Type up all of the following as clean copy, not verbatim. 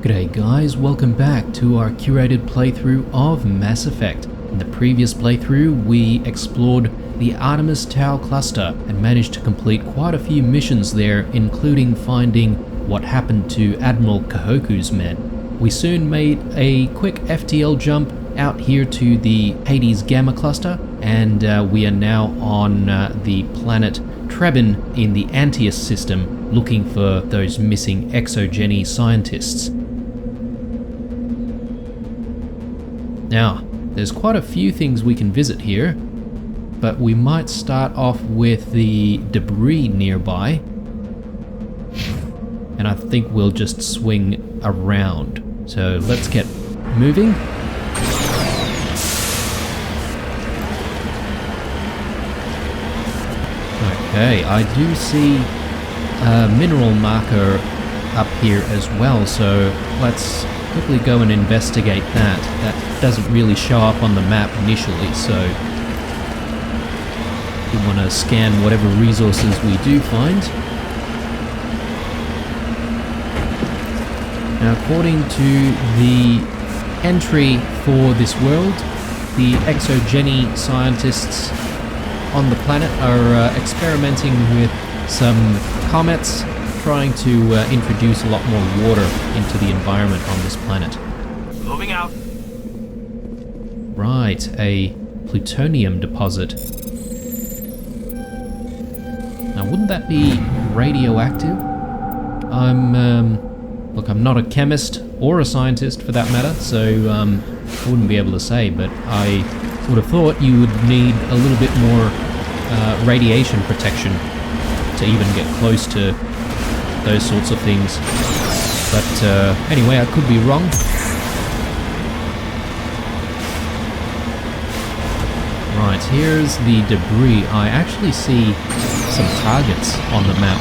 G'day guys, welcome back to our curated playthrough of Mass Effect. In the previous playthrough, we explored the Artemis Tau cluster and managed to complete quite a few missions there, including finding what happened to Admiral Kahoku's men. We soon made a quick FTL jump out here to the Hades Gamma cluster, and we are now on the planet Trebin in the Antaeus system, looking for those missing ExoGeni scientists. Now, there's quite a few things we can visit here, but we might start off with the debris nearby, and I think we'll just swing around. So let's get moving. Okay, I do see a mineral marker up here as well, so let's quickly go and investigate that. That doesn't really show up on the map initially, so we want to scan whatever resources we do find. Now, according to the entry for this world, the ExoGeni scientists on the planet are experimenting with some comets, trying to introduce a lot more water into the environment on this planet. Moving out. Right, a plutonium deposit. Now, wouldn't that be radioactive? Look, I'm not a chemist or a scientist for that matter, so I wouldn't be able to say, but I would have thought you would need a little bit more radiation protection to even get close to those sorts of things. But anyway, I could be wrong. Right, here's the debris. I actually see some targets on the map.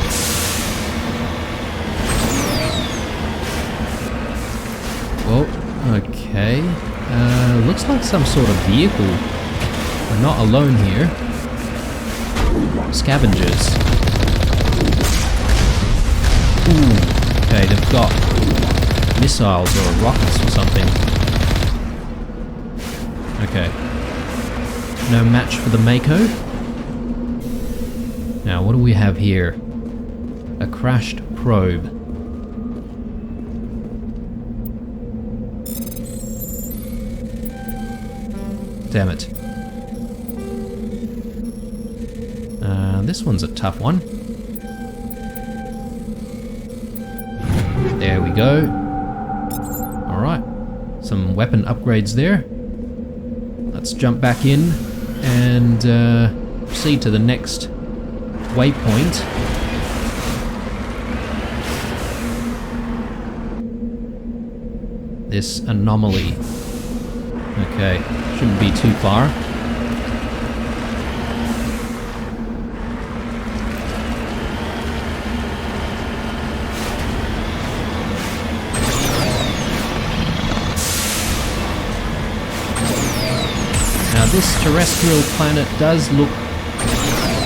Oh, okay. Looks like some sort of vehicle. We're not alone here. Scavengers. Ooh, okay, they've got missiles or rockets or something. Okay. No match for the Mako. Now, what do we have here? A crashed probe. Damn it. This one's a tough one. There we go. Alright. Some weapon upgrades there. Let's jump back in and proceed to the next waypoint. This anomaly. Okay, shouldn't be too far. Now, this terrestrial planet does look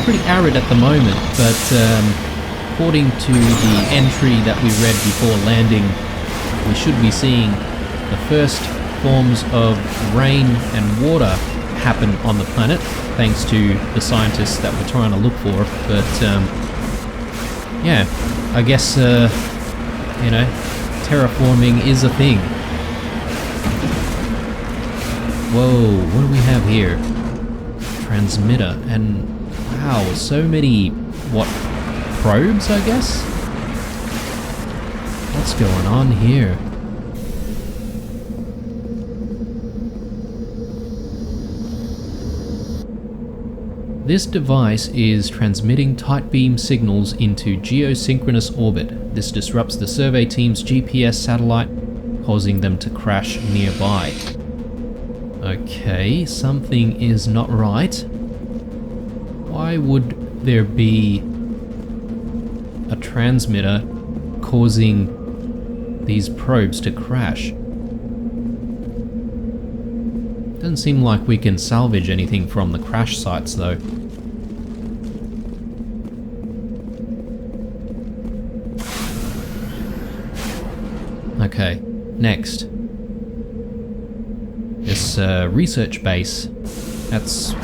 pretty arid at the moment, but according to the entry that we read before landing, we should be seeing the first forms of rain and water happen on the planet, thanks to the scientists that we're trying to look for. But yeah, I guess you know, terraforming is a thing. Whoa, what do we have here? Transmitter, and wow, so many, what, probes, I guess? What's going on here? This device is transmitting tight beam signals into geosynchronous orbit. This disrupts the survey team's GPS satellite, causing them to crash nearby. Okay, something is not right. Why would there be a transmitter causing these probes to crash? Doesn't seem like we can salvage anything from the crash sites though. Okay, next. This research base. That's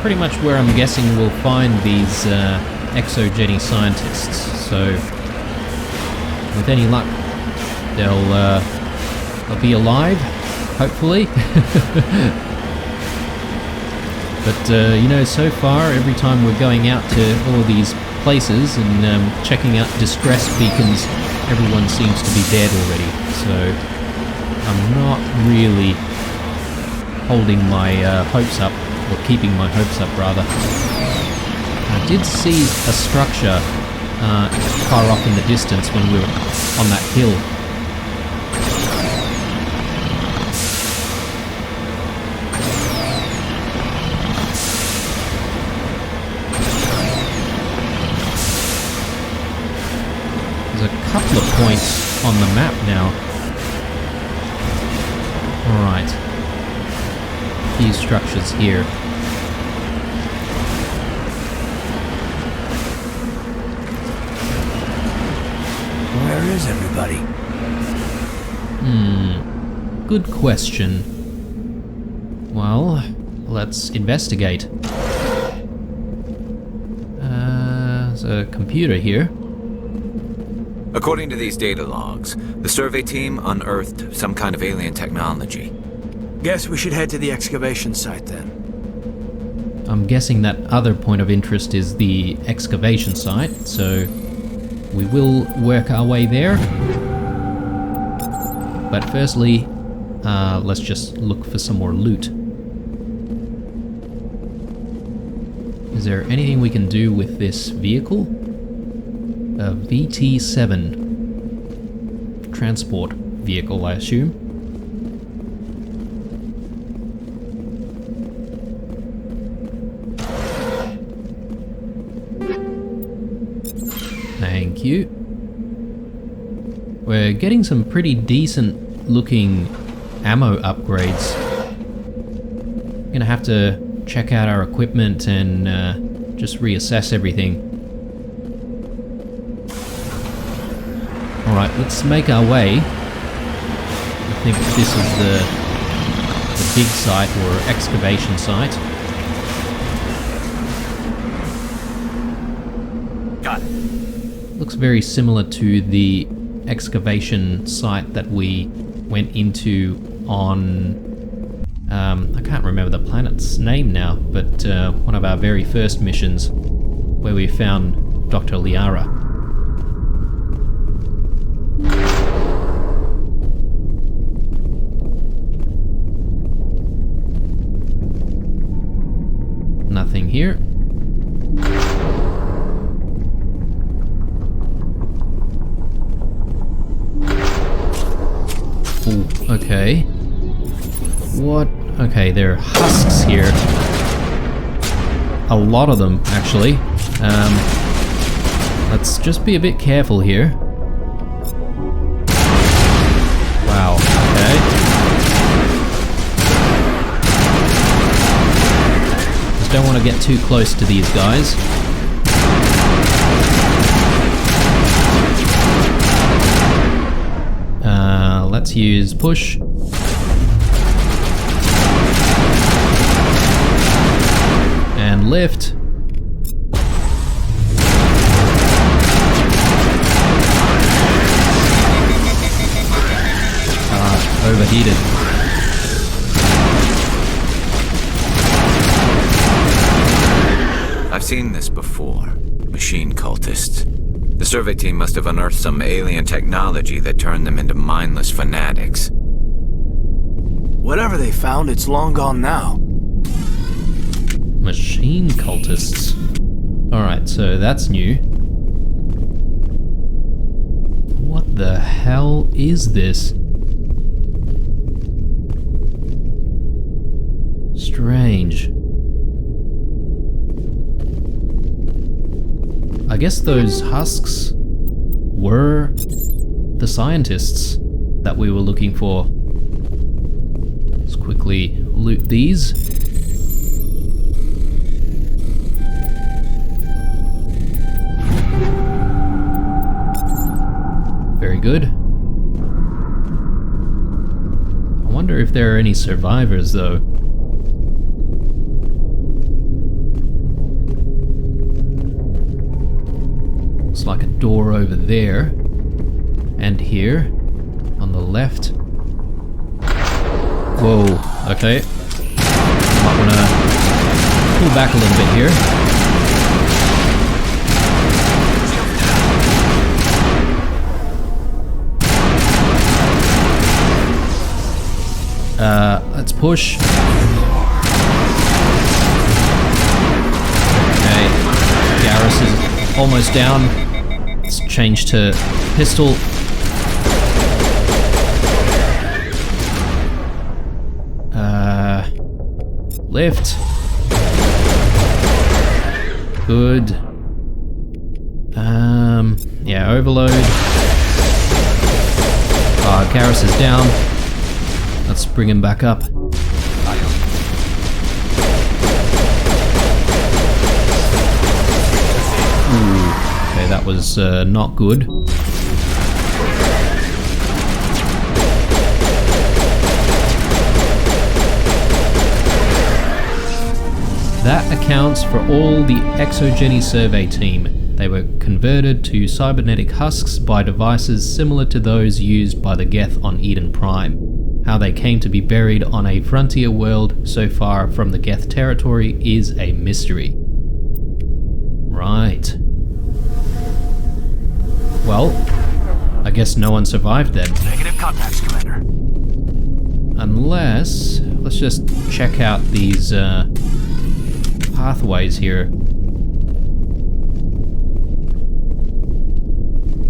pretty much where I'm guessing we'll find these ExoGeni scientists. So, with any luck, they'll be alive, hopefully. But, you know, so far, every time we're going out to all these places and checking out distress beacons, everyone seems to be dead already. So, I'm not really holding my hopes up, or keeping my hopes up, rather. I did see a structure far off in the distance when we were on that hill. There's a couple of points on the map now. Alright. A few structures here. Where is everybody? Good question. Well, let's investigate. There's a computer here. According to these data logs, the survey team unearthed some kind of alien technology. Guess we should head to the excavation site then. I'm guessing that other point of interest is the excavation site, so we will work our way there. But firstly, let's just look for some more loot. Is there anything we can do with this vehicle? A VT-7 transport vehicle, I assume. Thank you. We're getting some pretty decent looking ammo upgrades. Gonna have to check out our equipment and just reassess everything. Alright, let's make our way. I think this is the dig site or excavation site. Got it. Looks very similar to the excavation site that we went into on... I can't remember the planet's name now, but one of our very first missions where we found Dr. Liara. Nothing here. Ooh, okay. What? Okay, there are husks here. A lot of them, actually. Let's just be a bit careful here. Wow, okay. Just don't want to get too close to these guys. Let's use push. And lift. Overheated. I've seen this before. Machine cultists. The survey team must have unearthed some alien technology that turned them into mindless fanatics. Whatever they found, it's long gone now. Machine cultists. Alright, so that's new. What the hell is this? Strange. I guess those husks were the scientists that we were looking for. Let's quickly loot these. Very good. wonder if there are any survivors though. Looks like a door over there. And here. On the left. Whoa, okay. Might wanna pull back a little bit here. Let's push. Okay, Garrus is almost down. Let's change to pistol. Left. Good. Yeah, overload. Garrus is down. Let's bring him back up. Ooh, okay, that was not good. That accounts for all the ExoGeni survey team. They were converted to cybernetic husks by devices similar to those used by the Geth on Eden Prime. How they came to be buried on a frontier world so far from the Geth territory is a mystery. Right. Well, I guess no one survived then. Negative contacts, Commander. Unless, let's just check out these pathways here.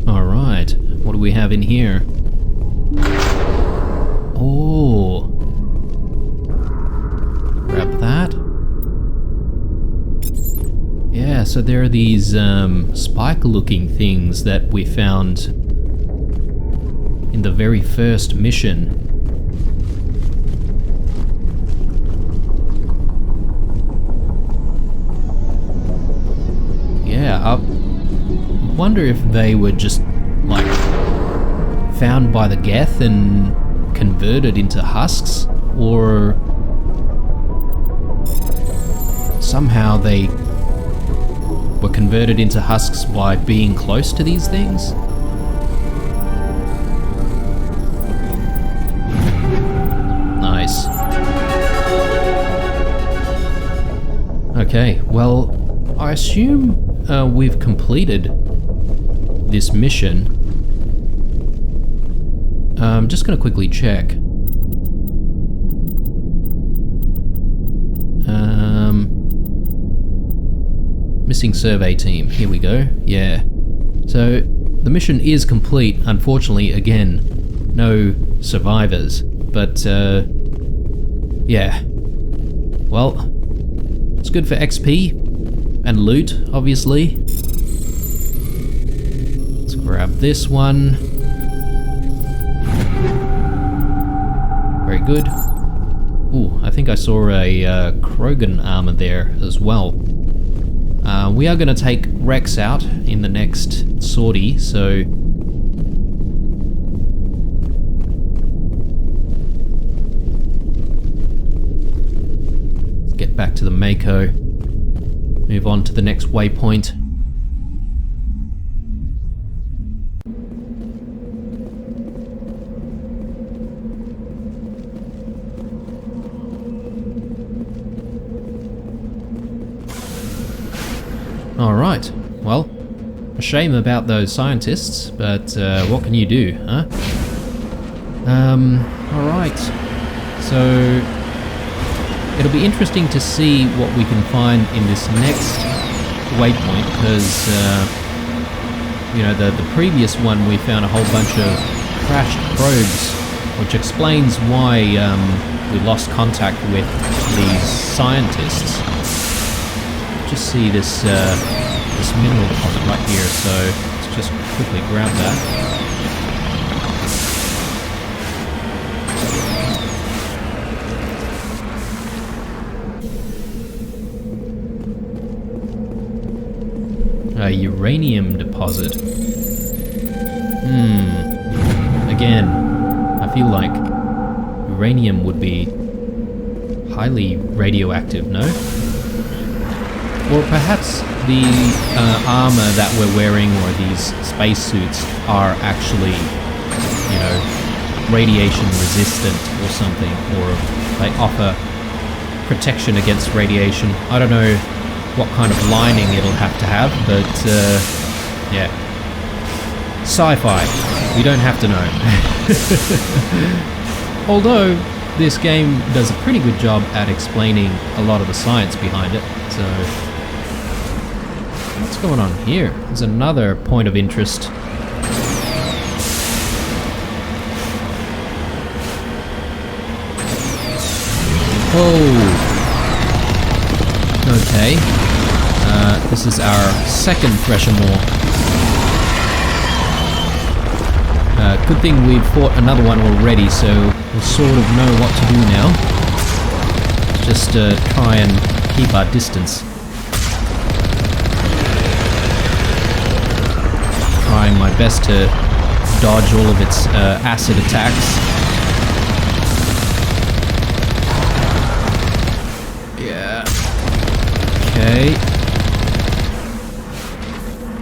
Alright, what do we have in here? Oh, grab that. Yeah, so there are these spike-looking things that we found in the very first mission. Yeah, I wonder if they were just, like, found by the Geth and converted into husks, or somehow they were converted into husks by being close to these things. Nice. Okay, well, I assume we've completed this mission. I'm just going to quickly check. Missing survey team. Here we go. Yeah. So the mission is complete. Unfortunately, again, no survivors. But yeah. Well, it's good for XP and loot, obviously. Let's grab this one. Very good. Ooh, I think I saw a Krogan armor there as well. We are going to take Rex out in the next sortie, so let's get back to the Mako. Move on to the next waypoint. Alright, well, a shame about those scientists, but what can you do, huh? Alright, so it'll be interesting to see what we can find in this next waypoint, because, you know, the previous one we found a whole bunch of crashed probes, which explains why we lost contact with these scientists. Just see this this mineral deposit right here, so let's just quickly grab that. A uranium deposit. Again, I feel like uranium would be highly radioactive, no? Or perhaps the armor that we're wearing, or these spacesuits, are actually, you know, radiation resistant or something, or they offer protection against radiation. I don't know what kind of lining it'll have to have, but yeah. Sci-fi. We don't have to know. Although, this game does a pretty good job at explaining a lot of the science behind it, so... What's going on here? There's another point of interest. Oh! Okay. This is our second Thresher Maw. Good thing we've fought another one already, so we'll sort of know what to do now. Just try and keep our distance. Trying my best to dodge all of its acid attacks. Yeah. Okay.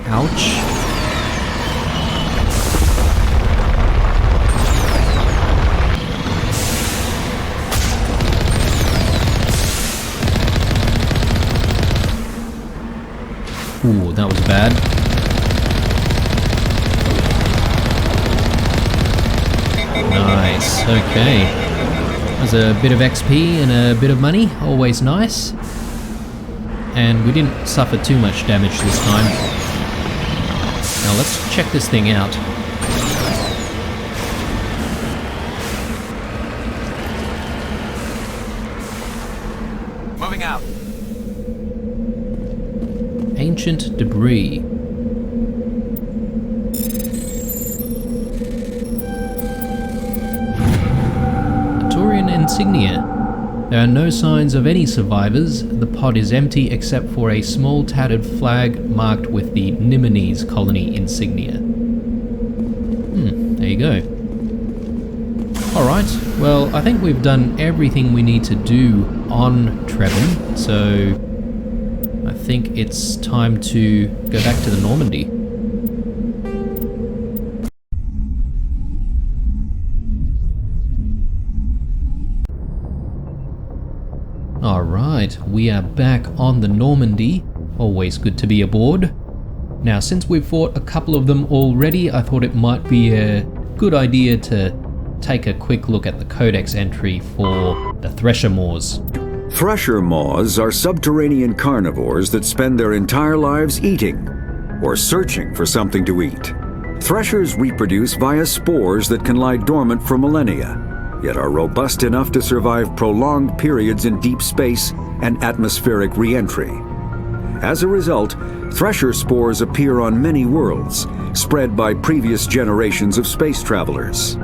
Ouch. Ooh, that was bad. Nice, okay. There's a bit of XP and a bit of money, always nice. And we didn't suffer too much damage this time. Now let's check this thing out. Moving out. Ancient debris. Turian insignia. There are no signs of any survivors. The pod is empty except for a small tattered flag marked with the Nimonese colony insignia. There you go. Alright, well, I think we've done everything we need to do on Trevin, so I think it's time to go back to the Normandy. Alright, we are back on the Normandy. Always good to be aboard. Now, since we've fought a couple of them already, I thought it might be a good idea to take a quick look at the Codex entry for the Thresher Maws. Thresher Maws are subterranean carnivores that spend their entire lives eating or searching for something to eat. Threshers reproduce via spores that can lie dormant for millennia, yet are robust enough to survive prolonged periods in deep space and atmospheric re-entry. As a result, thresher spores appear on many worlds, spread by previous generations of space travelers.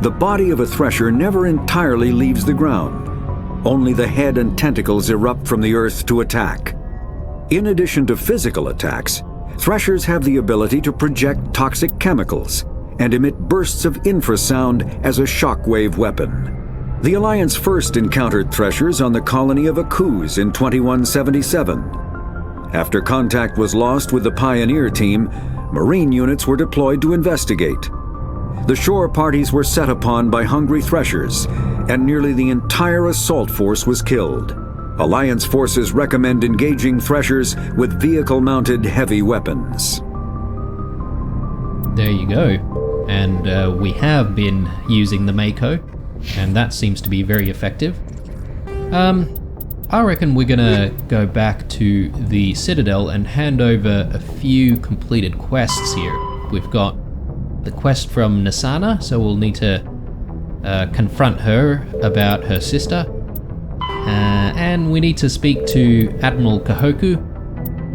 The body of a thresher never entirely leaves the ground. Only the head and tentacles erupt from the Earth to attack. In addition to physical attacks, threshers have the ability to project toxic chemicals and emit bursts of infrasound as a shockwave weapon. The Alliance first encountered threshers on the colony of Akuz in 2177. After contact was lost with the Pioneer team, Marine units were deployed to investigate. The shore parties were set upon by hungry threshers, and nearly the entire assault force was killed. Alliance forces recommend engaging threshers with vehicle-mounted heavy weapons. There you go. And we have been using the Mako, and that seems to be very effective. I reckon we're gonna go back to the Citadel and hand over a few completed quests here. We've got the quest from Nasana, so we'll need to confront her about her sister. And we need to speak to Admiral Kahoku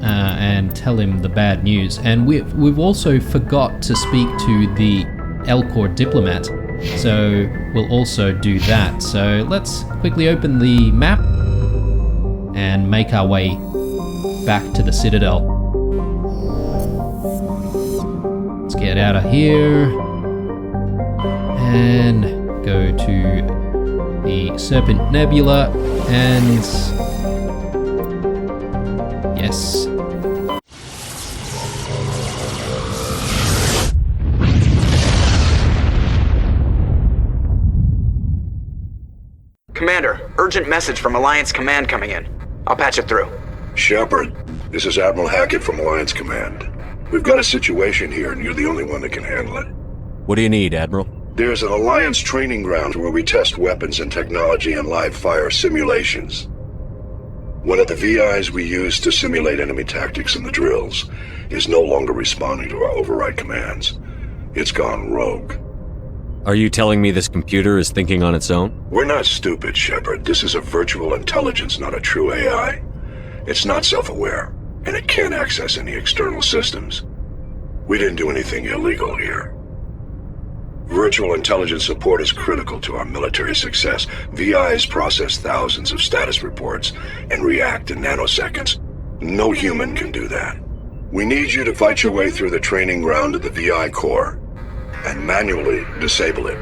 and tell him the bad news. And we've also forgot to speak to the Elcor diplomat, so we'll also do that. So let's quickly open the map and make our way back to the Citadel. Let's get out of here and go to the Serpent Nebula, and yes. Commander, urgent message from Alliance Command coming in. I'll patch it through. Shepard, this is Admiral Hackett from Alliance Command. We've got a situation here and you're the only one that can handle it. What do you need, Admiral? There's an Alliance training ground where we test weapons and technology in live fire simulations. One of the VIs we use to simulate enemy tactics in the drills is no longer responding to our override commands. It's gone rogue. Are you telling me this computer is thinking on its own? We're not stupid, Shepard. This is a virtual intelligence, not a true AI. It's not self-aware, and it can't access any external systems. We didn't do anything illegal here. Virtual intelligence support is critical to our military success. VIs process thousands of status reports and react in nanoseconds. No human can do that. We need you to fight your way through the training ground of the VI core and manually disable it.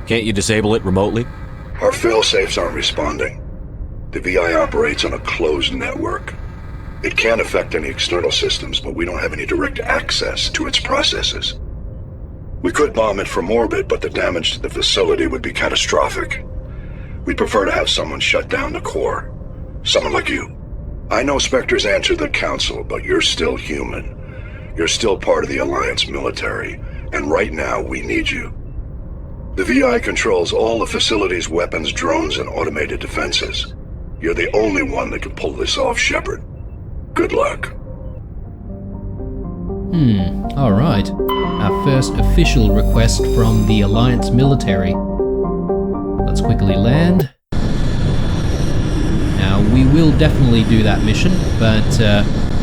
Can't you disable it remotely? Our fail-safes aren't responding. The VI operates on a closed network. It can't affect any external systems, but we don't have any direct access to its processes. We could bomb it from orbit, but the damage to the facility would be catastrophic. We'd prefer to have someone shut down the core. Someone like you. I know Spectres answer the Council, but you're still human. You're still part of the Alliance military, and right now we need you. The VI controls all the facility's weapons, drones, and automated defenses. You're the only one that can pull this off, Shepard. Good luck. Alright. Our first official request from the Alliance military. Let's quickly land. Now, we will definitely do that mission, but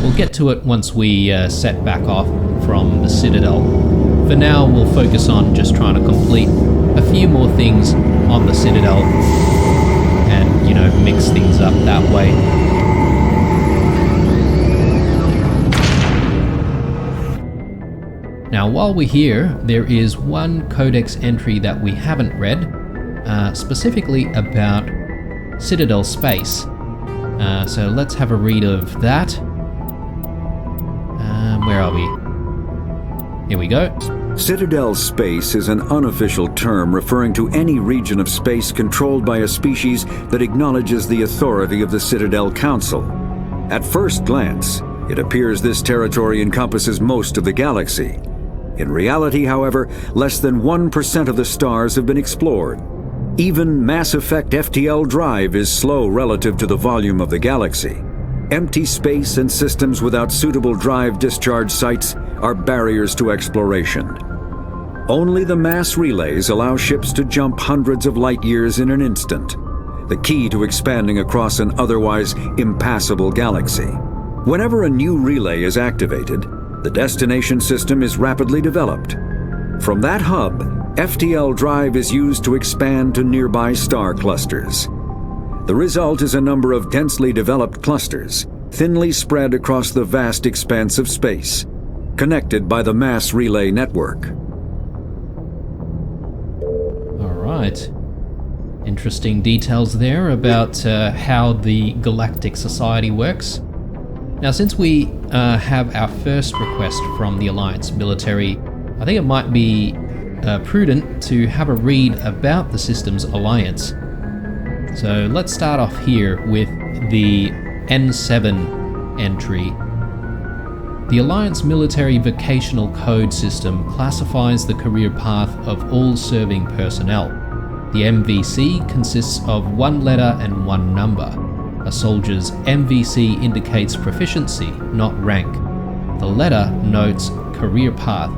we'll get to it once we set back off from the Citadel. For now, we'll focus on just trying to complete a few more things on the Citadel and, you know, mix things up that way. Now, while we're here, there is one Codex entry that we haven't read, specifically about Citadel Space. So let's have a read of that. Where are we? Here we go. Citadel Space is an unofficial term referring to any region of space controlled by a species that acknowledges the authority of the Citadel Council. At first glance, it appears this territory encompasses most of the galaxy. In reality, however, less than 1% of the stars have been explored. Even Mass Effect FTL drive is slow relative to the volume of the galaxy. Empty space and systems without suitable drive discharge sites are barriers to exploration. Only the mass relays allow ships to jump hundreds of light years in an instant, the key to expanding across an otherwise impassable galaxy. Whenever a new relay is activated, the destination system is rapidly developed. From that hub, FTL drive is used to expand to nearby star clusters. The result is a number of densely developed clusters, thinly spread across the vast expanse of space, connected by the mass relay network. All right. Interesting details there about how the Galactic Society works. Now, since we have our first request from the Alliance military, I think it might be prudent to have a read about the system's alliance. So let's start off here with the N7 entry. The Alliance military vocational code system classifies the career path of all serving personnel. The MVC consists of one letter and one number. A soldier's MVC indicates proficiency, not rank. The letter notes career path.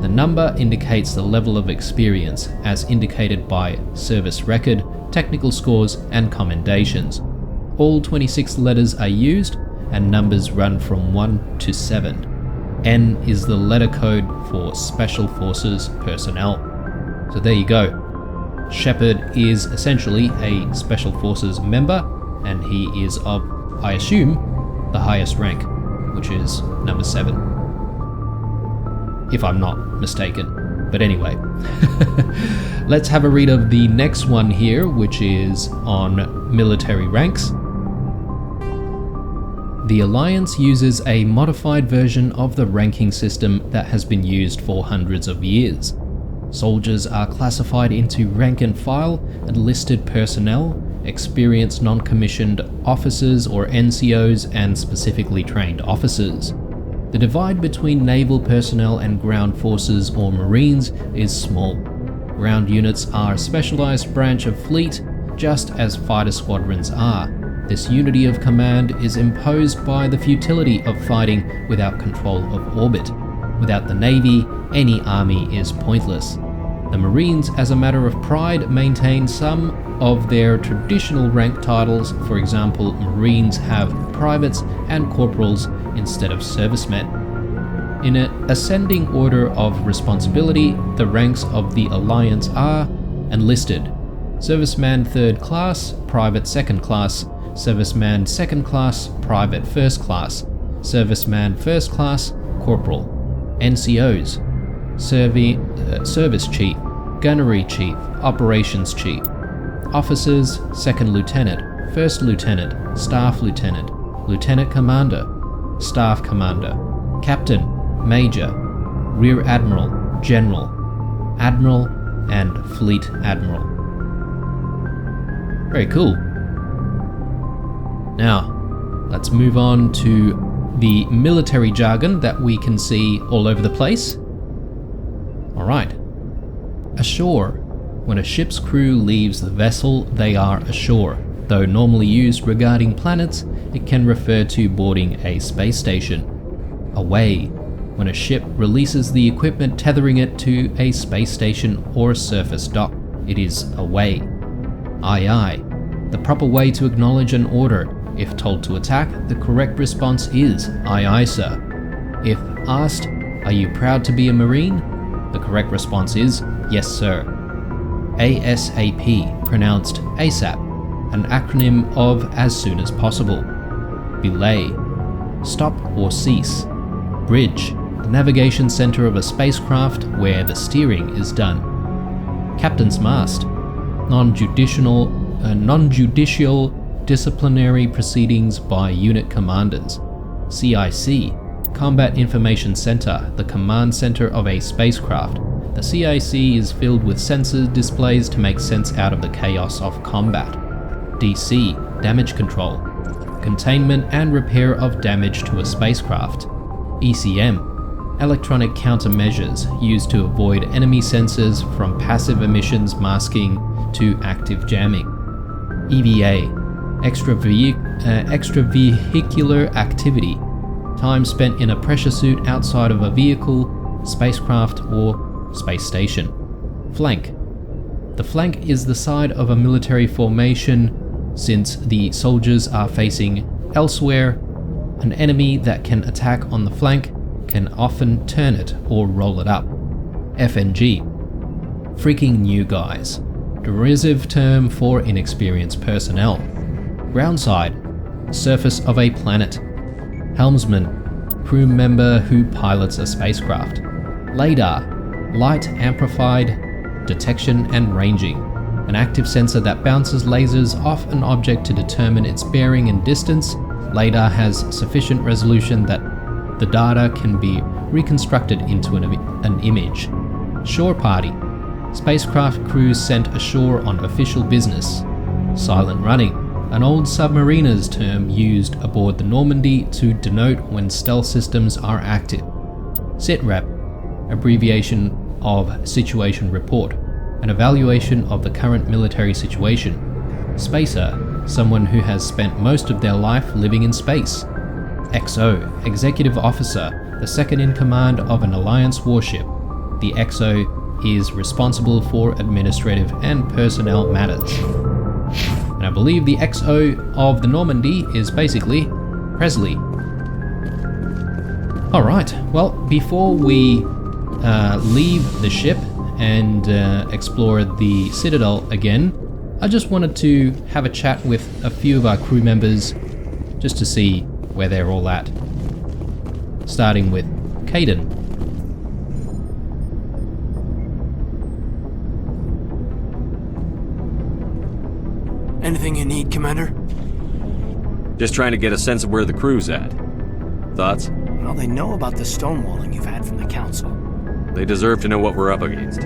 The number indicates the level of experience, as indicated by service record, technical scores, and commendations. All 26 letters are used, and numbers run from 1 to 7. N is the letter code for Special Forces personnel. So there you go. Shepard is essentially a Special Forces member, and he is of, I assume, the highest rank, which is number 7. If I'm not mistaken. But anyway, Let's have a read of the next one here, which is on military ranks. The Alliance uses a modified version of the ranking system that has been used for hundreds of years. Soldiers are classified into rank and file, enlisted personnel, experienced non-commissioned officers or NCOs, and specifically trained officers. The divide between naval personnel and ground forces or Marines is small. Ground units are a specialized branch of fleet, just as fighter squadrons are. This unity of command is imposed by the futility of fighting without control of orbit. Without the Navy, any army is pointless. The Marines, as a matter of pride, maintain some of their traditional rank titles. For example, Marines have privates and corporals instead of servicemen. In an ascending order of responsibility, the ranks of the Alliance are enlisted, serviceman 3rd class, private 2nd class, serviceman 2nd class, private 1st class, serviceman 1st class, corporal, NCOs, service chief, gunnery chief, operations chief, officers 2nd lieutenant, 1st lieutenant, staff lieutenant, lieutenant commander, staff commander, captain, major, rear admiral, general, admiral, and fleet admiral. Very cool. Now, let's move on to the military jargon that we can see all over the place. Alright. Ashore. When a ship's crew leaves the vessel, they are ashore. Though normally used regarding planets, it can refer to boarding a space station. Away. When a ship releases the equipment tethering it to a space station or a surface dock, it is away. Aye aye. The proper way to acknowledge an order. If told to attack, the correct response is aye aye sir. If asked, are you proud to be a Marine? The correct response is yes sir. ASAP, pronounced ASAP, an acronym of as soon as possible. Belay, stop or cease. Bridge, the navigation center of a spacecraft where the steering is done. Captain's mast, non-judicial disciplinary proceedings by unit commanders. CIC, Combat Information Center, the command center of a spacecraft. The CIC is filled with sensor displays to make sense out of the chaos of combat. DC, Damage Control, containment and repair of damage to a spacecraft. ECM, Electronic Countermeasures, used to avoid enemy sensors from passive emissions masking to active jamming. EVA, extravehicular activity, time spent in a pressure suit outside of a vehicle, spacecraft, or space station. Flank. The flank is the side of a military formation. Since the soldiers are facing elsewhere, an enemy that can attack on the flank can often turn it or roll it up. FNG. Freaking new guys. Derisive term for inexperienced personnel. Groundside. Surface of a planet. Helmsman. Crew member who pilots a spacecraft. Radar. Light amplified detection and ranging. An active sensor that bounces lasers off an object to determine its bearing and distance. Radar has sufficient resolution that the data can be reconstructed into an image. Shore party. Spacecraft crews sent ashore on official business. Silent running. An old submariners term used aboard the Normandy to denote when stealth systems are active. SITREP, abbreviation of Situation Report, an evaluation of the current military situation. Spacer, someone who has spent most of their life living in space. XO, Executive Officer, the second in command of an Alliance warship. The XO is responsible for administrative and personnel matters. And I believe the XO of the Normandy is basically Presley. Alright, well, before we leave the ship and explore the Citadel again, I just wanted to have a chat with a few of our crew members just to see where they're all at. Starting with Caden. Anything you need, Commander? Just trying to get a sense of where the crew's at. Thoughts? Well, they know about the stonewalling you've had from the Council. They deserve to know what we're up against.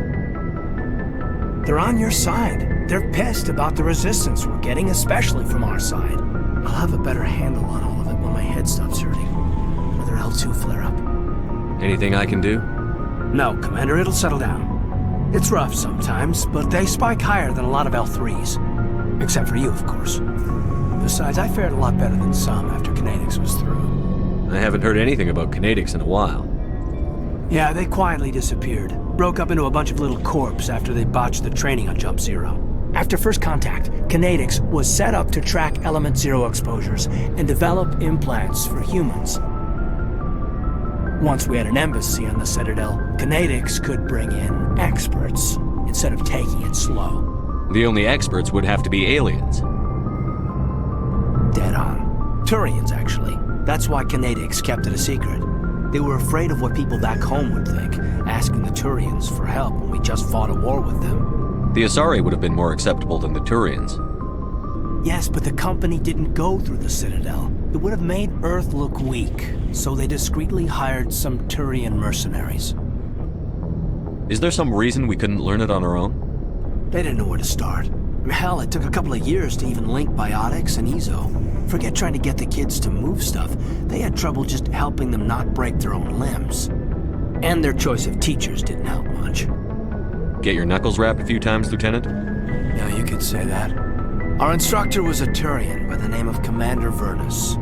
They're on your side. They're pissed about the resistance we're getting, especially from our side. I'll have a better handle on all of it when my head stops hurting. Another L2 flare-up. Anything I can do? No, Commander, it'll settle down. It's rough sometimes, but they spike higher than a lot of L3s. Except for you, of course. Besides, I fared a lot better than some after Codexes was through. I haven't heard anything about Codexes in a while. Yeah, they quietly disappeared. Broke up into a bunch of little corps after they botched the training on Jump Zero. After first contact, Codexes was set up to track Element Zero exposures and develop implants for humans. Once we had an embassy on the Citadel, Codexes could bring in experts instead of taking it slow. The only experts would have to be aliens. Dead on. Turians, actually. That's why Codexes kept it a secret. They were afraid of what people back home would think, asking the Turians for help when we just fought a war with them. The Asari would have been more acceptable than the Turians. Yes, but the company didn't go through the Citadel. It would have made Earth look weak, so they discreetly hired some Turian mercenaries. Is there some reason we couldn't learn it on our own? They didn't know where to start. Hell, it took a couple of years to even link biotics and Ezo. Forget trying to get the kids to move stuff. They had trouble just helping them not break their own limbs. And their choice of teachers didn't help much. Get your knuckles rapped a few times, Lieutenant? Yeah, you could say that. Our instructor was a Turian by the name of Commander Vernus.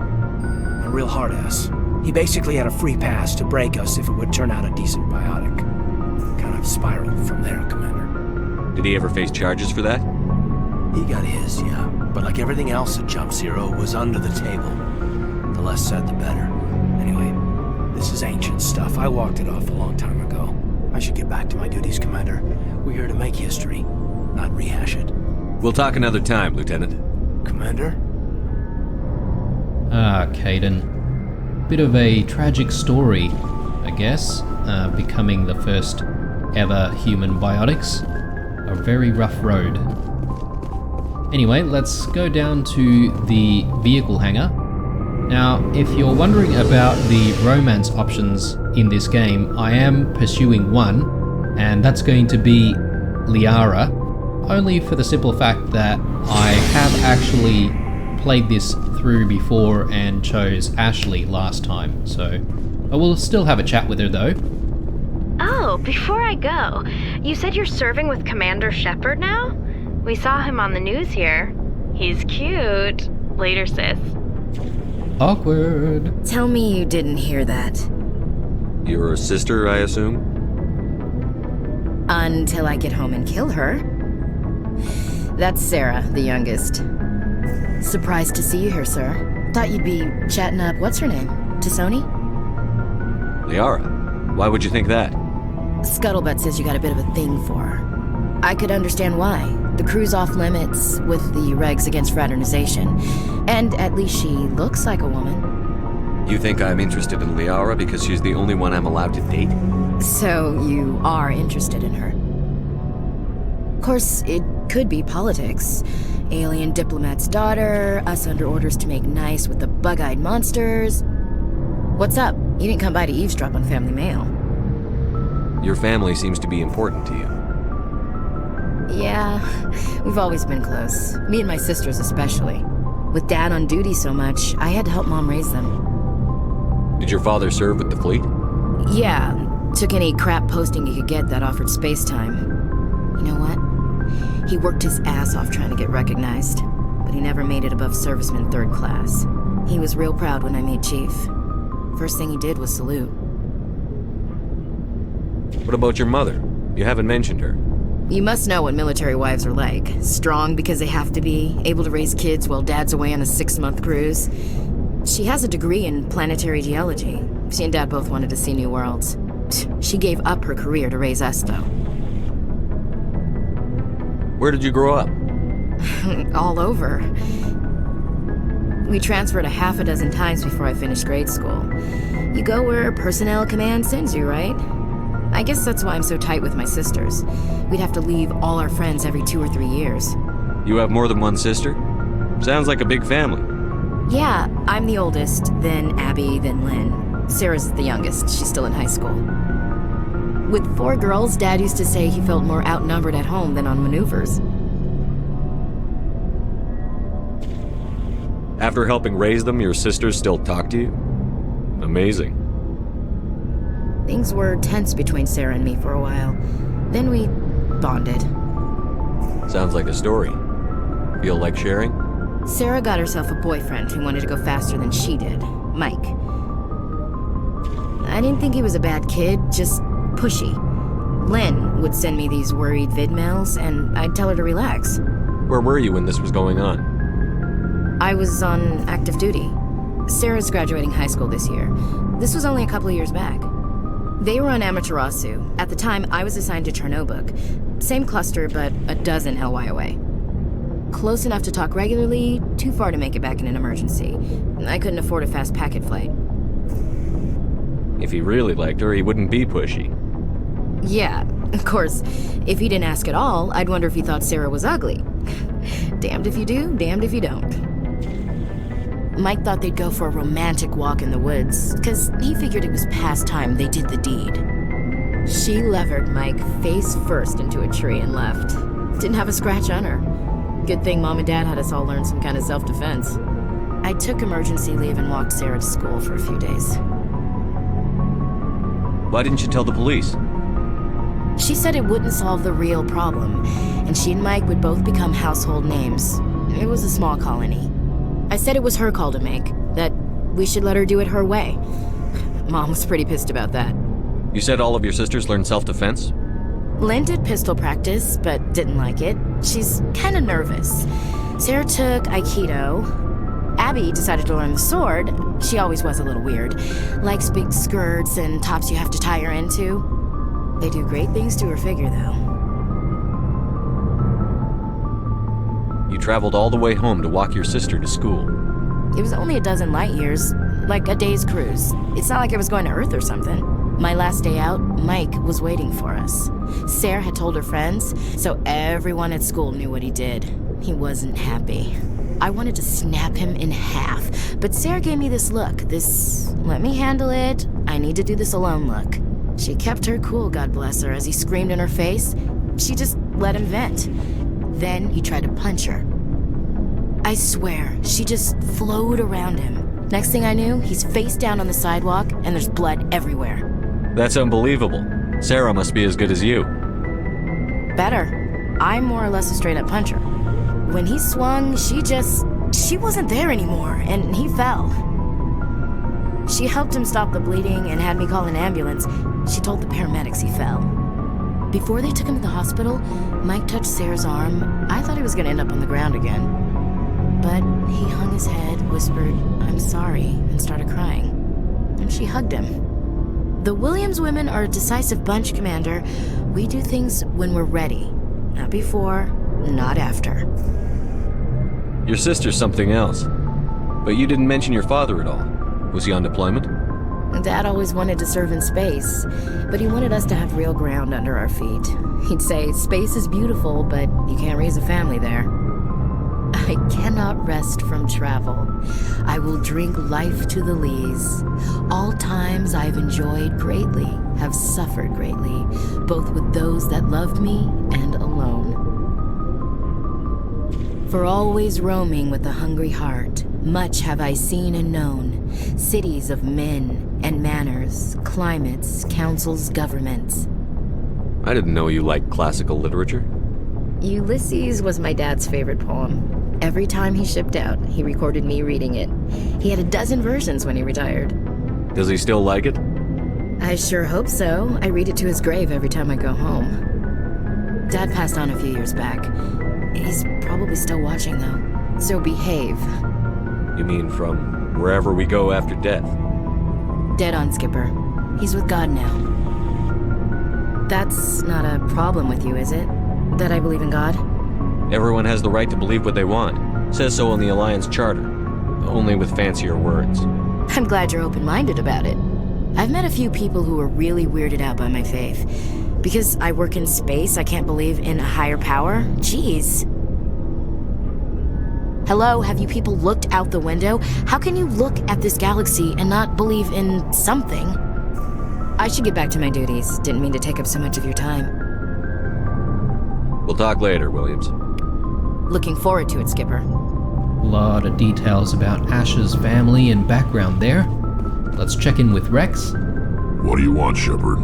A real hard-ass. He basically had a free pass to break us if it would turn out a decent biotic. Kind of spiraled from there, Commander. Did he ever face charges for that? He got his, yeah. But like everything else at Jump Zero, it was under the table. The less said, the better. Anyway, this is ancient stuff. I walked it off a long time ago. I should get back to my duties, Commander. We're here to make history, not rehash it. We'll talk another time, Lieutenant. Commander? Ah, Caden. Bit of a tragic story, I guess. Becoming the first ever human biotics. A very rough road. Anyway, let's go down to the vehicle hangar. Now, if you're wondering about the romance options in this game, I am pursuing one, and that's going to be Liara, only for the simple fact that I have actually played this through before and chose Ashley last time, so I will still have a chat with her though. Oh, before I go, you said you're serving with Commander Shepard now? We saw him on the news here. He's cute. Later, sis. Awkward. Tell me you didn't hear that. Your sister, I assume? Until I get home and kill her. That's Sarah, the youngest. Surprised to see you here, sir. Thought you'd be chatting up, what's her name? Tassoni? Liara. Why would you think that? Scuttlebutt says you got a bit of a thing for her. I could understand why. The crew's off limits with the regs against fraternization. And at least she looks like a woman. You think I'm interested in Liara because she's the only one I'm allowed to date? So you are interested in her. Of course, it could be politics. Alien diplomat's daughter, us under orders to make nice with the bug-eyed monsters. What's up? You didn't come by to eavesdrop on family mail. Your family seems to be important to you. Yeah, we've always been close. Me and my sisters especially. With Dad on duty so much, I had to help Mom raise them. Did your father serve with the fleet? Yeah, took any crap posting he could get that offered space time. You know what? He worked his ass off trying to get recognized, but he never made it above serviceman 3rd class. He was real proud when I made chief. First thing he did was salute. What about your mother? You haven't mentioned her. You must know what military wives are like. Strong because they have to be, able to raise kids while Dad's away on a 6-month cruise. She has a degree in planetary geology. She and Dad both wanted to see new worlds. She gave up her career to raise us, though. Where did you grow up? All over. We transferred a half a dozen times before I finished grade school. You go where personnel command sends you, right? I guess that's why I'm so tight with my sisters. We'd have to leave all our friends every 2 or 3 years. You have more than one sister? Sounds like a big family. Yeah, I'm the oldest, then Abby, then Lynn. Sarah's the youngest. She's still in high school. With 4 girls, Dad used to say he felt more outnumbered at home than on maneuvers. After helping raise them, your sisters still talk to you? Amazing. Things were tense between Sarah and me for a while. Then we bonded. Sounds like a story. Feel like sharing? Sarah got herself a boyfriend who wanted to go faster than she did, Mike. I didn't think he was a bad kid, just pushy. Lynn would send me these worried vidmails, and I'd tell her to relax. Where were you when this was going on? I was on active duty. Sarah's graduating high school this year. This was only a couple of years back. They were on Amaterasu. At the time, I was assigned to Chernobog. Same cluster, but a dozen LY away. Close enough to talk regularly, too far to make it back in an emergency. I couldn't afford a fast packet flight. If he really liked her, he wouldn't be pushy. Yeah, of course. If he didn't ask at all, I'd wonder if he thought Sarah was ugly. Damned if you do, damned if you don't. Mike thought they'd go for a romantic walk in the woods, because he figured it was past time they did the deed. She levered Mike face first into a tree and left. Didn't have a scratch on her. Good thing Mom and Dad had us all learn some kind of self-defense. I took emergency leave and walked Sarah to school for a few days. Why didn't you tell the police? She said it wouldn't solve the real problem, and she and Mike would both become household names. It was a small colony. I said it was her call to make, that we should let her do it her way. Mom was pretty pissed about that. You said all of your sisters learned self-defense? Lynn did pistol practice, but didn't like it. She's kind of nervous. Sarah took Aikido. Abby decided to learn the sword. She always was a little weird. Likes big skirts and tops you have to tie her into. They do great things to her figure, though. You traveled all the way home to walk your sister to school. It was only a dozen light years, like a day's cruise. It's not like I was going to Earth or something. My last day out, Mike was waiting for us. Sarah had told her friends, so everyone at school knew what he did. He wasn't happy. I wanted to snap him in half, but Sarah gave me this look, this let me handle it, I need to do this alone look. She kept her cool, God bless her, as he screamed in her face. She just let him vent. Then he tried to punch her. I swear, she just flowed around him. Next thing I knew, he's face down on the sidewalk, and there's blood everywhere. That's unbelievable. Sarah must be as good as you. Better. I'm more or less a straight-up puncher. When he swung, she wasn't there anymore, and he fell. She helped him stop the bleeding and had me call an ambulance. She told the paramedics he fell. Before they took him to the hospital, Mike touched Sarah's arm. I thought he was going to end up on the ground again. But he hung his head, whispered, "I'm sorry," and started crying. And she hugged him. The Williams women are a decisive bunch, Commander. We do things when we're ready. Not before, not after. Your sister's something else. But you didn't mention your father at all. Was he on deployment? Dad always wanted to serve in space, but he wanted us to have real ground under our feet. He'd say, space is beautiful, but you can't raise a family there. I cannot rest from travel. I will drink life to the lees. All times I've enjoyed greatly, have suffered greatly, both with those that loved me and alone. For always roaming with a hungry heart, much have I seen and known, cities of men and manners, climates, councils, governments. I didn't know you liked classical literature. Ulysses was my dad's favorite poem. Every time he shipped out, he recorded me reading it. He had a dozen versions when he retired. Does he still like it? I sure hope so. I read it to his grave every time I go home. Dad passed on a few years back. He's probably still watching, though. So behave. You mean from wherever we go after death? Dead on, Skipper. He's with God now. That's not a problem with you, is it? That I believe in God? Everyone has the right to believe what they want. Says so in the Alliance Charter. Only with fancier words. I'm glad you're open-minded about it. I've met a few people who are really weirded out by my faith. Because I work in space, I can't believe in a higher power? Jeez. Hello, have you people looked out the window? How can you look at this galaxy and not believe in something? I should get back to my duties. Didn't mean to take up so much of your time. We'll talk later, Williams. Looking forward to it, Skipper. Lot of details about Ash's family and background there. Let's check in with Rex. What do you want, Shepard?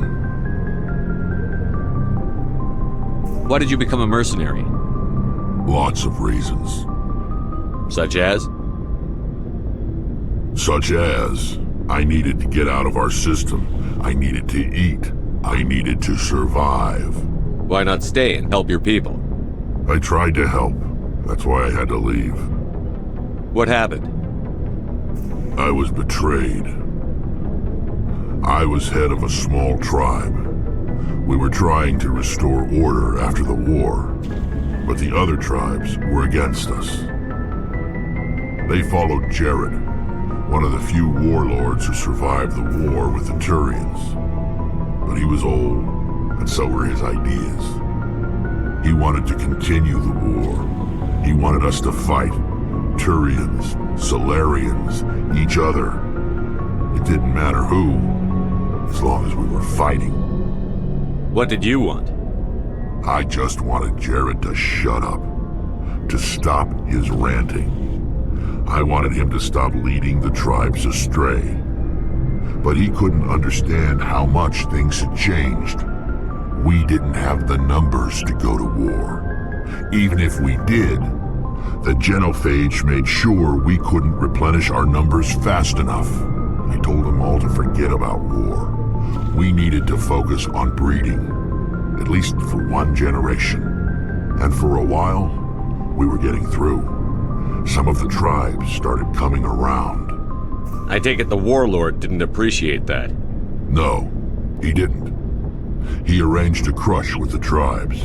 Why did you become a mercenary? Lots of reasons. Such as? Such as, I needed to get out of our system. I needed to eat. I needed to survive. Why not stay and help your people? I tried to help. That's why I had to leave. What happened? I was betrayed. I was head of a small tribe. We were trying to restore order after the war, but the other tribes were against us. They followed Jared, one of the few warlords who survived the war with the Turians. But he was old, and so were his ideas. He wanted to continue the war. He wanted us to fight. Turians, Solarians, each other. It didn't matter who, as long as we were fighting. What did you want? I just wanted Jared to shut up, to stop his ranting. I wanted him to stop leading the tribes astray. But he couldn't understand how much things had changed. We didn't have the numbers to go to war. Even if we did, the genophage made sure we couldn't replenish our numbers fast enough. I told them all to forget about war. We needed to focus on breeding, at least for one generation. And for a while, we were getting through. Some of the tribes started coming around. I take it the warlord didn't appreciate that. No, he didn't. He arranged a crush with the tribes,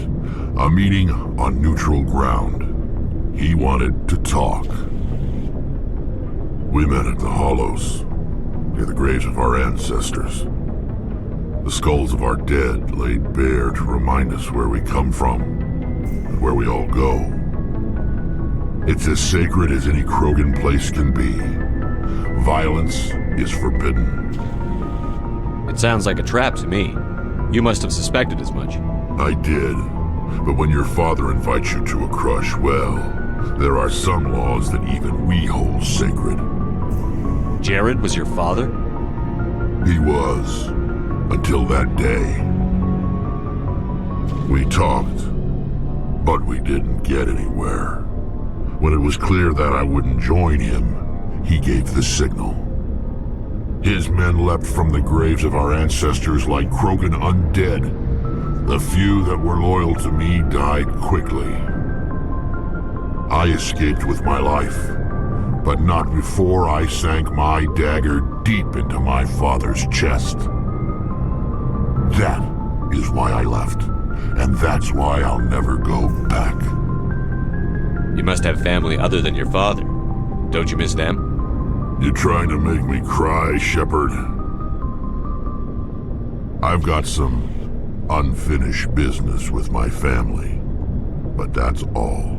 a meeting on neutral ground. He wanted to talk. We met at the Hollows, near the graves of our ancestors. The skulls of our dead laid bare to remind us where we come from and where we all go. It's as sacred as any Krogan place can be. Violence is forbidden. It sounds like a trap to me. You must have suspected as much. I did. But when your father invites you to a crush, well, there are some laws that even we hold sacred. Jared was your father? He was. Until that day. We talked, but we didn't get anywhere. When it was clear that I wouldn't join him, he gave the signal. His men leapt from the graves of our ancestors like Krogan undead. The few that were loyal to me died quickly. I escaped with my life, but not before I sank my dagger deep into my father's chest. That is why I left, and that's why I'll never go back. You must have family other than your father. Don't you miss them? You're trying to make me cry, Shepard. I've got some unfinished business with my family, but that's all.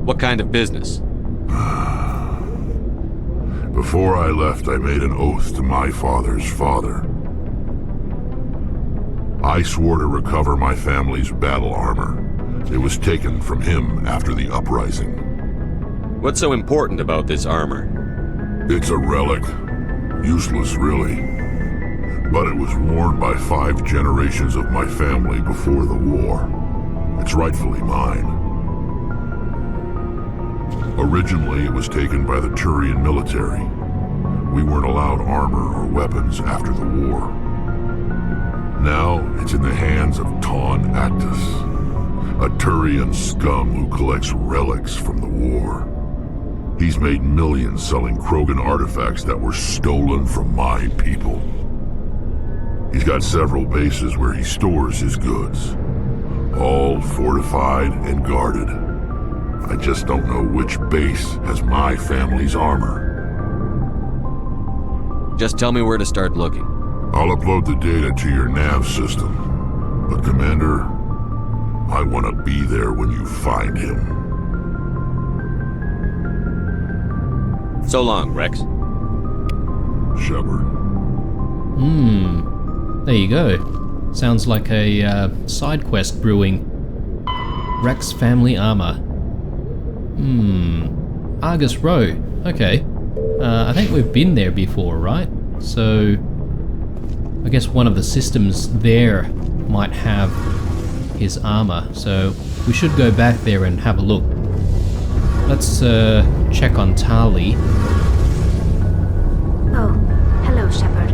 What kind of business? Before I left, I made an oath to my father's father. I swore to recover my family's battle armor. It was taken from him after the uprising. What's so important about this armor? It's a relic. Useless, really. But it was worn by 5 generations of my family before the war. It's rightfully mine. Originally, it was taken by the Turian military. We weren't allowed armor or weapons after the war. Now, it's in the hands of Taun Actus, a Turian scum who collects relics from the war. He's made millions selling Krogan artifacts that were stolen from my people. He's got several bases where he stores his goods, all fortified and guarded. I just don't know which base has my family's armor. Just tell me where to start looking. I'll upload the data to your nav system. But Commander, I want to be there when you find him. So long, Rex. Shepard. There you go. Sounds like a side quest brewing. Rex family armor. Argus Row. Okay. I think we've been there before, right? So I guess one of the systems there might have his armor, so we should go back there and have a look. Let's check on Tali. Oh, hello, Shepard.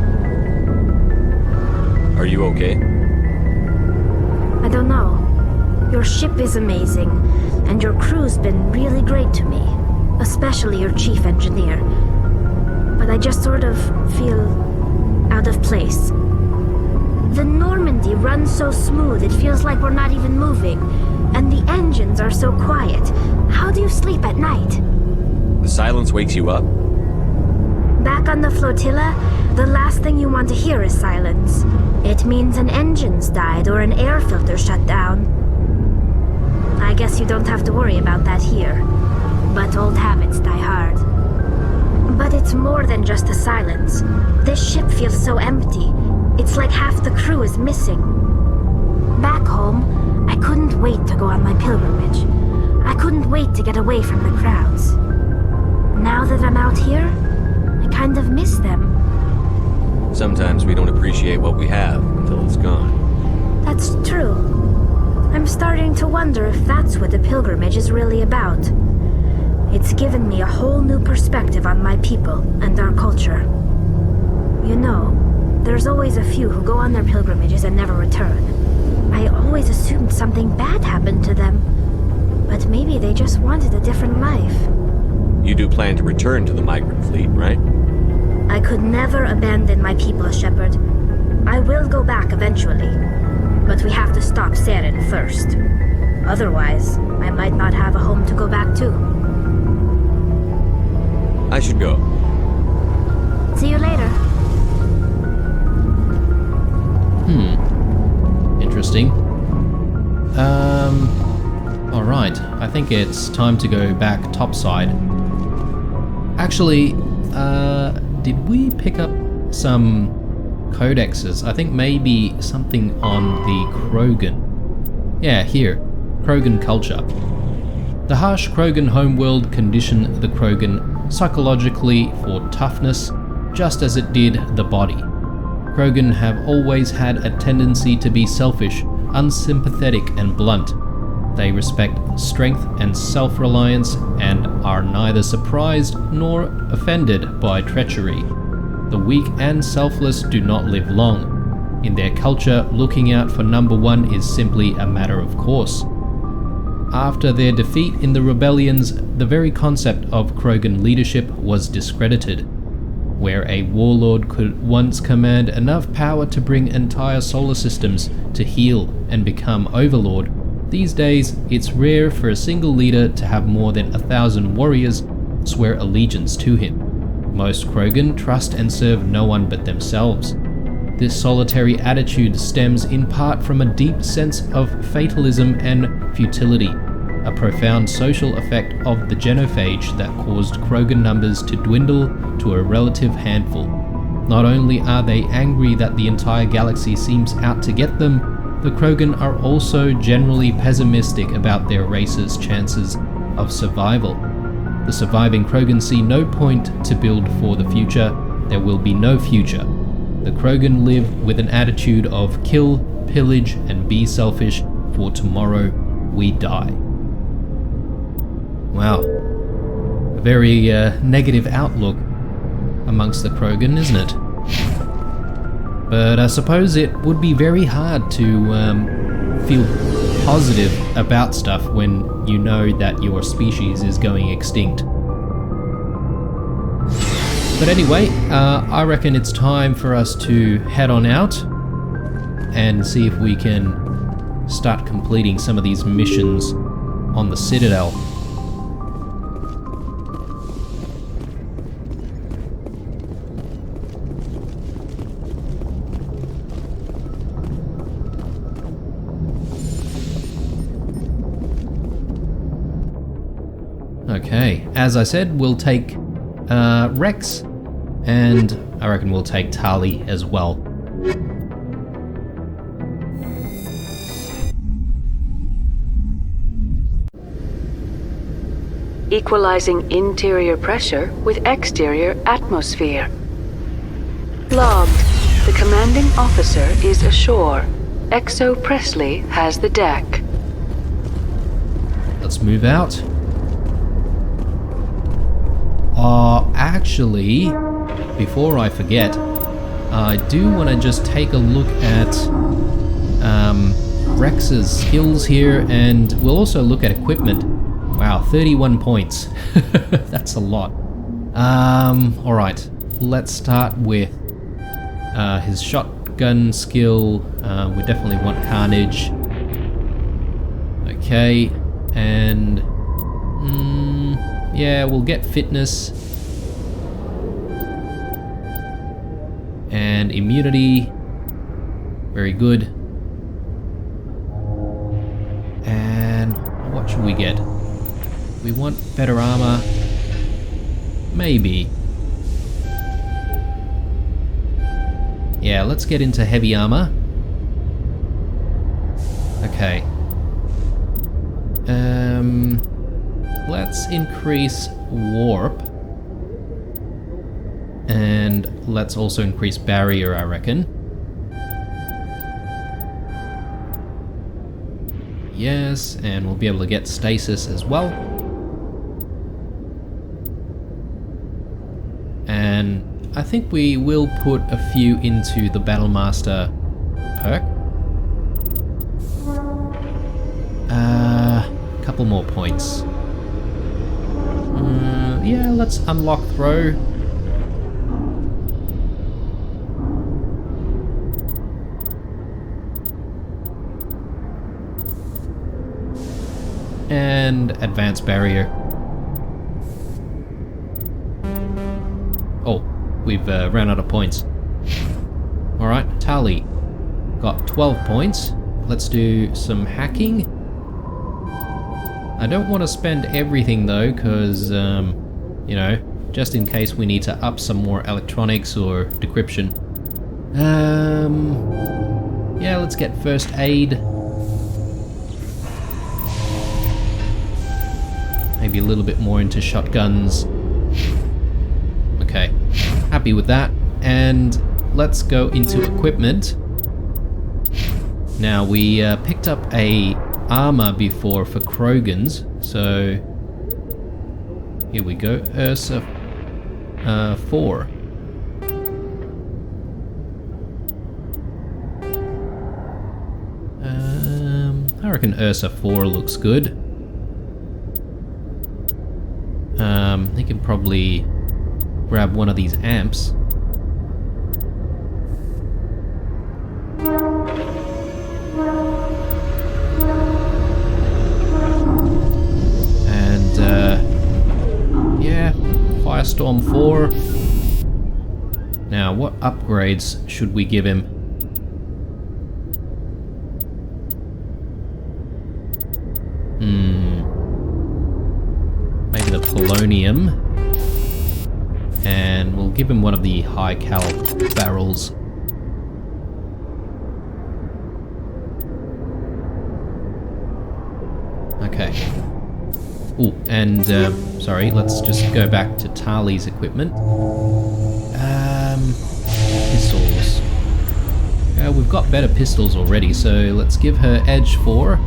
Are you okay? I don't know. Your ship is amazing, and your crew's been really great to me, especially your chief engineer. But I just sort of feel out of place. The Normandy runs so smooth it feels like we're not even moving, and the engines are so quiet. How do you sleep at night? The silence wakes you up? Back on the flotilla, the last thing you want to hear is silence. It means an engine's died or an air filter shut down. I guess you don't have to worry about that here. But old habits die hard. But it's more than just the silence. This ship feels so empty. It's like half the crew is missing. Back home, I couldn't wait to go on my pilgrimage. I couldn't wait to get away from the crowds. Now that I'm out here, I kind of miss them. Sometimes we don't appreciate what we have until it's gone. That's true. I'm starting to wonder if that's what the pilgrimage is really about. It's given me a whole new perspective on my people and our culture. You know, there's always a few who go on their pilgrimages and never return. I always assumed something bad happened to them. But maybe they just wanted a different life. You do plan to return to the migrant fleet, right? I could never abandon my people, Shepard. I will go back eventually. But we have to stop Saren first. Otherwise, I might not have a home to go back to. I should go. See you later. Interesting. Alright, I think it's time to go back topside. Actually, did we pick up some codexes? I think maybe something on the Krogan. Yeah, here. Krogan culture. The harsh Krogan homeworld conditioned the Krogan psychologically for toughness, just as it did the body. Krogan have always had a tendency to be selfish, unsympathetic, and blunt. They respect strength and self-reliance and are neither surprised nor offended by treachery. The weak and selfless do not live long. In their culture, looking out for number one is simply a matter of course. After their defeat in the rebellions, the very concept of Krogan leadership was discredited. Where a warlord could once command enough power to bring entire solar systems to heel and become overlord, these days it's rare for a single leader to have more than 1,000 warriors swear allegiance to him. Most Krogan trust and serve no one but themselves. This solitary attitude stems in part from a deep sense of fatalism and futility, a profound social effect of the genophage that caused Krogan numbers to dwindle to a relative handful. Not only are they angry that the entire galaxy seems out to get them, the Krogan are also generally pessimistic about their race's chances of survival. The surviving Krogan see no point to build for the future. There will be no future. The Krogan live with an attitude of kill, pillage, and be selfish, for tomorrow we die. Wow. A very negative outlook amongst the Krogan, isn't it? But I suppose it would be very hard to feel positive about stuff when you know that your species is going extinct. But anyway, I reckon it's time for us to head on out and see if we can start completing some of these missions on the Citadel. Okay, as I said, we'll take Rex, and I reckon we'll take Tali as well. Equalizing interior pressure with exterior atmosphere. Logged. The commanding officer is ashore. Exo Presley has the deck. Let's move out. Actually, before I forget, I do want to just take a look at Rex's skills here, and we'll also look at equipment. Wow, 31 points. That's a lot. Alright, let's start with his shotgun skill. We definitely want Carnage. Okay, and yeah, we'll get fitness and immunity. Very good. And what should we get? We want better armor. Maybe. Yeah, let's get into heavy armor. Okay. Let's increase warp. And let's also increase barrier, I reckon. Yes, and we'll be able to get stasis as well. And I think we will put a few into the Battlemaster perk. Couple more points. Yeah, let's unlock throw. And advanced barrier. Oh, we've ran out of points. Alright, Tali. Got 12 points. Let's do some hacking. I don't want to spend everything though, because, you know, just in case we need to up some more electronics or decryption. Yeah, let's get first aid. Maybe a little bit more into shotguns. Okay, happy with that. And let's go into equipment. Now, we picked up a armor before for Krogans, so here we go. Ursa 4. I reckon Ursa 4 looks good. They can probably grab one of these amps. And yeah, Firestorm 4. Now, what upgrades should we give him? Maybe the polonium. And we'll give him one of the high cal barrels. Okay. Ooh, and sorry, let's just go back to Tali's equipment. Pistols. We've got better pistols already, so let's give her Edge 4.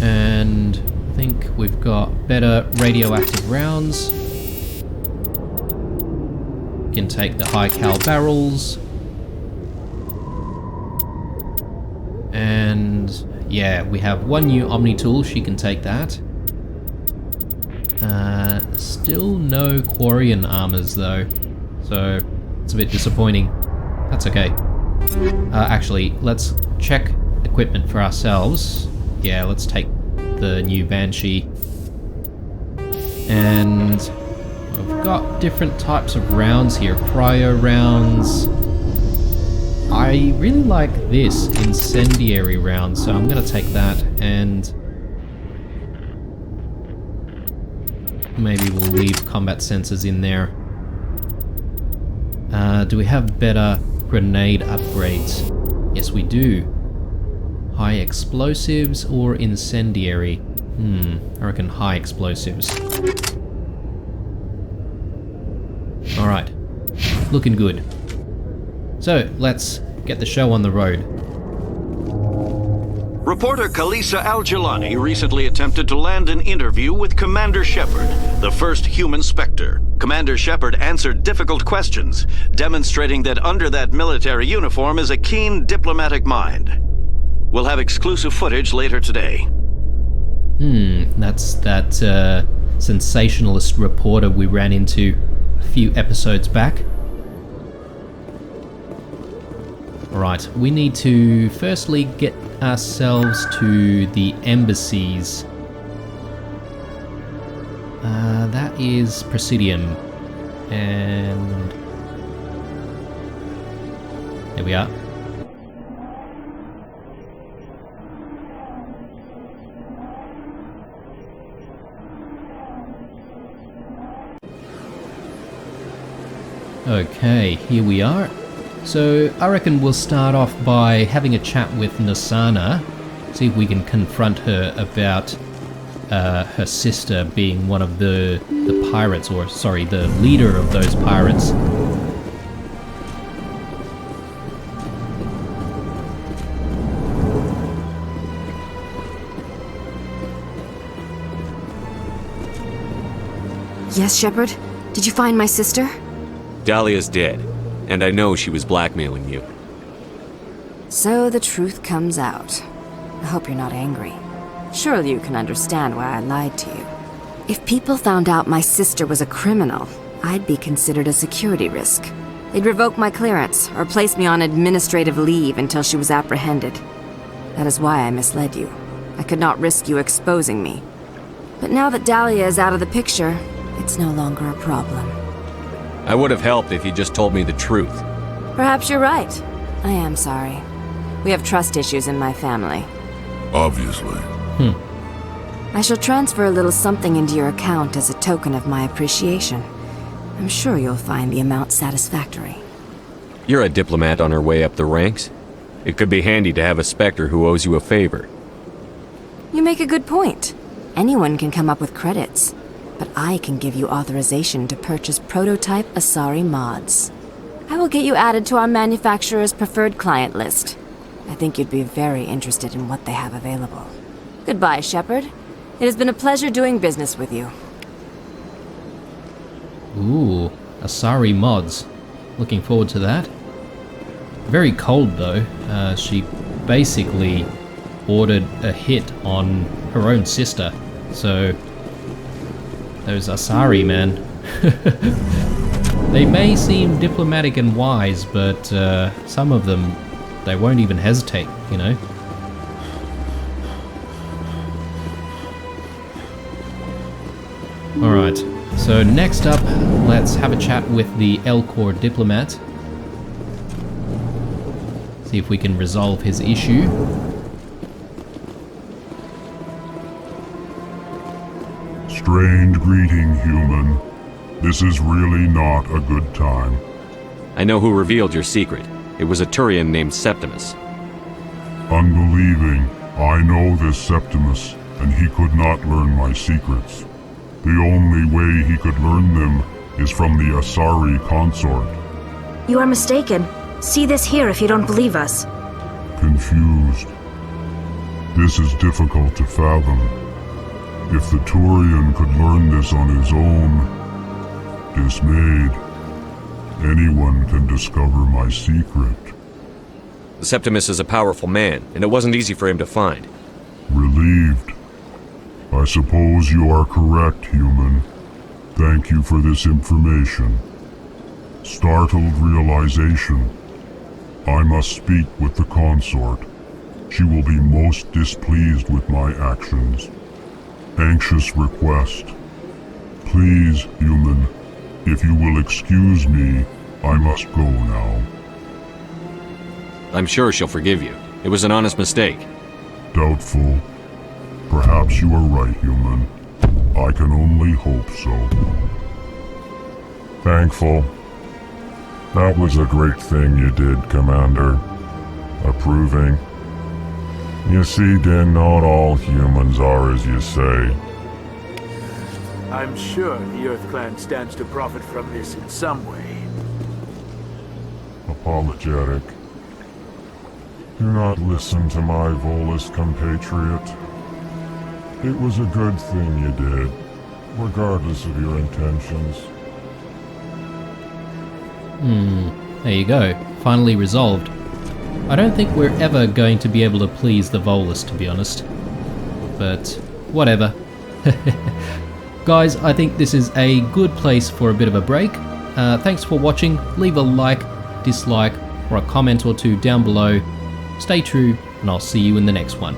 And I think we've got better radioactive rounds. We can take the high cal barrels. And yeah, we have one new Omni tool, she can take that. Still no Quarian armors though, so it's a bit disappointing. That's okay. Actually, let's check equipment for ourselves. Yeah, let's take the new Banshee. And we've got different types of rounds here. Cryo rounds. I really like this incendiary round, so I'm gonna take that. And maybe we'll leave combat sensors in there. Do we have better grenade upgrades? Yes, we do. High explosives or incendiary? I reckon high explosives. Alright, looking good. So, let's get the show on the road. Reporter Kalisa Al-Jalani recently attempted to land an interview with Commander Shepard, the first human Spectre. Commander Shepard answered difficult questions, demonstrating that under that military uniform is a keen diplomatic mind. We'll have exclusive footage later today. That's that sensationalist reporter we ran into a few episodes back. Alright, we need to firstly get ourselves to the embassies. That is Presidium. And there we are. Okay, here we are. So I reckon we'll start off by having a chat with Nasana, see if we can confront her about her sister being one of the pirates, or sorry, the leader of those pirates. Yes, Shepard? Did you find my sister? Dahlia's dead, and I know she was blackmailing you. So the truth comes out. I hope you're not angry. Surely you can understand why I lied to you. If people found out my sister was a criminal, I'd be considered a security risk. They'd revoke my clearance, or place me on administrative leave until she was apprehended. That is why I misled you. I could not risk you exposing me. But now that Dahlia is out of the picture, it's no longer a problem. I would have helped if you just told me the truth. Perhaps you're right. I am sorry. We have trust issues in my family. Obviously. I shall transfer a little something into your account as a token of my appreciation. I'm sure you'll find the amount satisfactory. You're a diplomat on her way up the ranks. It could be handy to have a Spectre who owes you a favor. You make a good point. Anyone can come up with credits, but I can give you authorization to purchase prototype Asari mods. I will get you added to our manufacturer's preferred client list. I think you'd be very interested in what they have available. Goodbye, Shepard. It has been a pleasure doing business with you. Ooh, Asari mods. Looking forward to that. Very cold though. She basically ordered a hit on her own sister. So, those Asari, man. They may seem diplomatic and wise, but some of them, they won't even hesitate, you know? Alright, so next up, let's have a chat with the Elcor diplomat. See if we can resolve his issue. Strange greeting, human. This is really not a good time. I know who revealed your secret. It was a Turian named Septimus. Unbelieving. I know this Septimus, and he could not learn my secrets. The only way he could learn them is from the Asari consort. You are mistaken. See this here if you don't believe us. Confused. This is difficult to fathom. If the Turian could learn this on his own, dismayed, anyone can discover my secret. Septimus is a powerful man, and it wasn't easy for him to find. Relieved. I suppose you are correct, human. Thank you for this information. Startled realization. I must speak with the consort. She will be most displeased with my actions. Anxious request. Please, human, if you will excuse me, I must go now. I'm sure she'll forgive you. It was an honest mistake. Doubtful. Perhaps you are right, human. I can only hope so. Thankful. That was a great thing you did, Commander. Approving. You see, Din, not all humans are as you say. I'm sure the Earth Clan stands to profit from this in some way. Apologetic. Do not listen to my Volus compatriot. It was a good thing you did, regardless of your intentions. There you go. Finally resolved. I don't think we're ever going to be able to please the Volus, to be honest. But whatever. Guys, I think this is a good place for a bit of a break. Thanks for watching. Leave a like, dislike, or a comment or two down below. Stay true, and I'll see you in the next one.